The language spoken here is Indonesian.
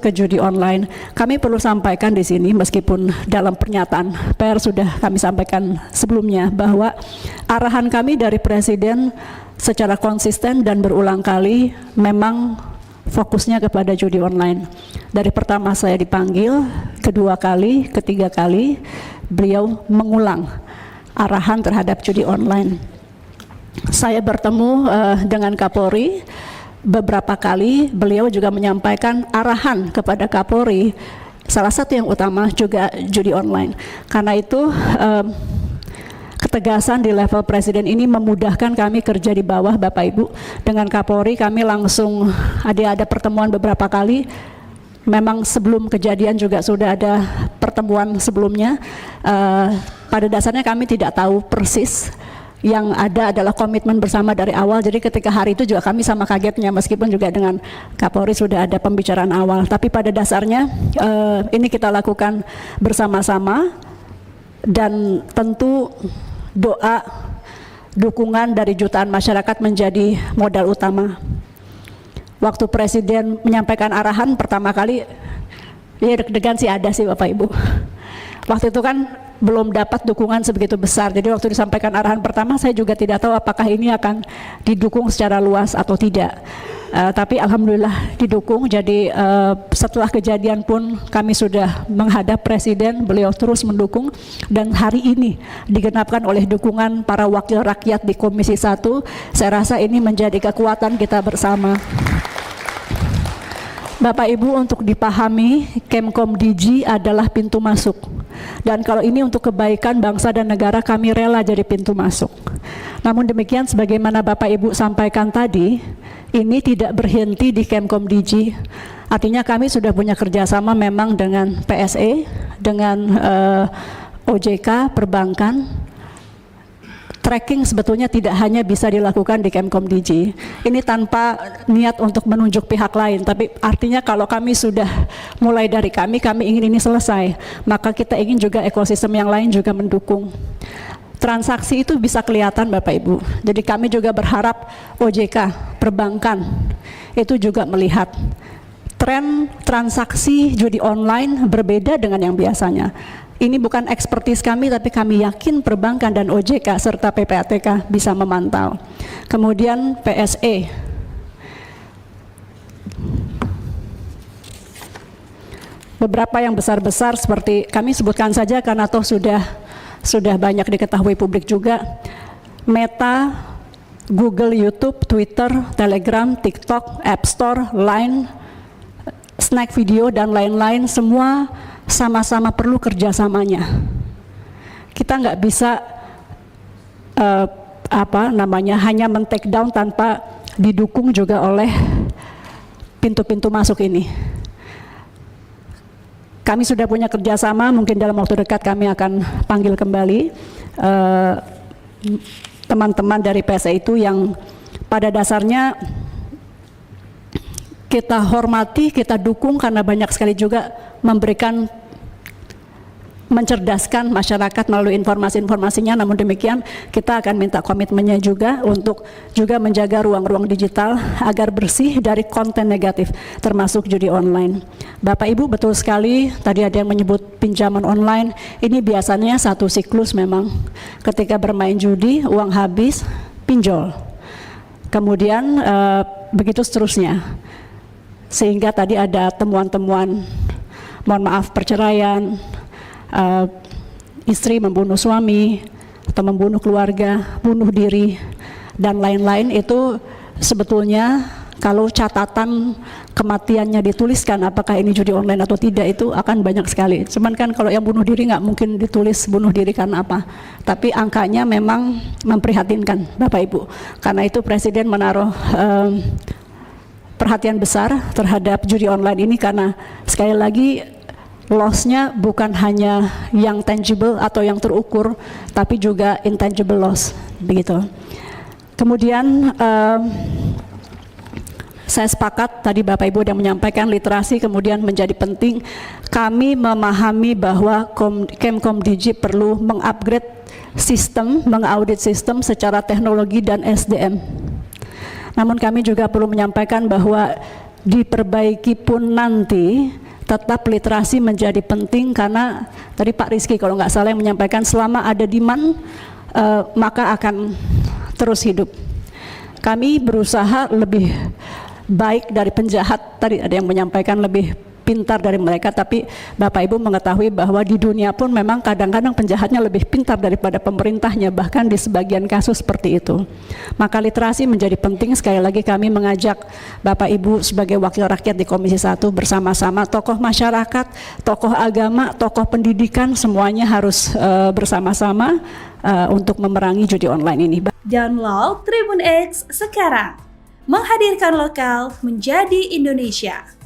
ke judi online. Kami perlu sampaikan di sini, meskipun dalam pernyataan pers sudah kami sampaikan sebelumnya, bahwa arahan kami dari Presiden secara konsisten dan berulang kali memang fokusnya kepada judi online. Dari pertama saya dipanggil, kedua kali, ketiga kali, beliau mengulang arahan terhadap judi online. Saya bertemu dengan Kapolri beberapa kali, beliau juga menyampaikan arahan kepada Kapolri, salah satu yang utama juga judi online. Karena itu ketegasan di level Presiden ini memudahkan kami kerja di bawah, Bapak Ibu. Dengan Kapolri kami langsung ada pertemuan beberapa kali. Memang sebelum kejadian juga sudah ada pertemuan sebelumnya. Pada dasarnya kami tidak tahu persis. Yang ada adalah komitmen bersama dari awal. Jadi ketika hari itu juga kami sama kagetnya, meskipun juga dengan Kapolri sudah ada pembicaraan awal. Tapi pada dasarnya ini kita lakukan bersama-sama, dan tentu doa, dukungan dari jutaan masyarakat menjadi modal utama. Waktu Presiden menyampaikan arahan pertama kali, ya deg-degan sih ada sih Bapak Ibu. Waktu itu kan belum dapat dukungan sebegitu besar. Jadi waktu disampaikan arahan pertama, saya juga tidak tahu apakah ini akan didukung secara luas atau tidak. Tapi alhamdulillah didukung. Jadi setelah kejadian pun kami sudah menghadap Presiden, beliau terus mendukung, dan hari ini digenapkan oleh dukungan para wakil rakyat di Komisi 1. Saya rasa ini menjadi kekuatan kita bersama. Bapak Ibu, untuk dipahami, Kemkomdigi adalah pintu masuk. Dan kalau ini untuk kebaikan bangsa dan negara, kami rela jadi pintu masuk. Namun demikian, sebagaimana Bapak Ibu sampaikan tadi, ini tidak berhenti di Kemkomdigi. Artinya kami sudah punya kerjasama memang dengan PSE, dengan OJK, perbankan. Tracking sebetulnya tidak hanya bisa dilakukan di Kemkomdigi. Ini tanpa niat untuk menunjuk pihak lain, tapi artinya kalau kami sudah mulai dari kami ingin ini selesai, maka kita ingin juga ekosistem yang lain juga mendukung. Transaksi itu bisa kelihatan Bapak Ibu. Jadi kami juga berharap OJK, perbankan, itu juga melihat tren transaksi judi online berbeda dengan yang biasanya. Ini bukan ekspertis kami, tapi kami yakin perbankan dan OJK serta PPATK bisa memantau. Kemudian PSE. Beberapa yang besar-besar seperti kami sebutkan saja karena toh sudah banyak diketahui publik juga. Meta, Google, YouTube, Twitter, Telegram, TikTok, App Store, Line, Snack Video, dan lain-lain, semua sama-sama perlu kerjasamanya. Kita nggak bisa hanya men-take down tanpa didukung juga oleh pintu-pintu masuk ini. Kami sudah punya kerjasama, mungkin dalam waktu dekat kami akan panggil kembali teman-teman dari PSE itu yang pada dasarnya kita hormati, kita dukung karena banyak sekali juga mencerdaskan masyarakat melalui informasi-informasinya. Namun demikian kita akan minta komitmennya juga untuk juga menjaga ruang-ruang digital agar bersih dari konten negatif termasuk judi online. Bapak Ibu, betul sekali tadi ada yang menyebut pinjaman online. Ini biasanya satu siklus memang. Ketika bermain judi, uang habis, pinjol. Kemudian begitu seterusnya. Sehingga tadi ada temuan-temuan, mohon maaf, perceraian, istri membunuh suami atau membunuh keluarga, bunuh diri, dan lain-lain. Itu sebetulnya kalau catatan kematiannya dituliskan apakah ini judi online atau tidak, itu akan banyak sekali. Cuman kan kalau yang bunuh diri nggak mungkin ditulis bunuh diri karena apa, tapi angkanya memang memprihatinkan Bapak Ibu. Karena itu Presiden menaruh perhatian besar terhadap judi online ini, karena sekali lagi loss-nya bukan hanya yang tangible atau yang terukur, tapi juga intangible loss, begitu. Kemudian saya sepakat tadi Bapak Ibu yang menyampaikan literasi kemudian menjadi penting. Kami memahami bahwa Kemkomdigi perlu mengupgrade sistem, mengaudit sistem secara teknologi dan SDM. Namun kami juga perlu menyampaikan bahwa diperbaiki pun nanti, tetap literasi menjadi penting karena tadi Pak Rizky kalau nggak salah yang menyampaikan selama ada demand maka akan terus hidup. Kami berusaha lebih baik dari penjahat, tadi ada yang menyampaikan lebih pintar dari mereka, tapi Bapak Ibu mengetahui bahwa di dunia pun memang kadang-kadang penjahatnya lebih pintar daripada pemerintahnya, bahkan di sebagian kasus seperti itu. Maka literasi menjadi penting. Sekali lagi kami mengajak Bapak Ibu sebagai wakil rakyat di Komisi 1 bersama-sama tokoh masyarakat, tokoh agama, tokoh pendidikan, semuanya harus bersama-sama untuk memerangi judi online ini. Download Tribun X sekarang, menghadirkan lokal menjadi Indonesia.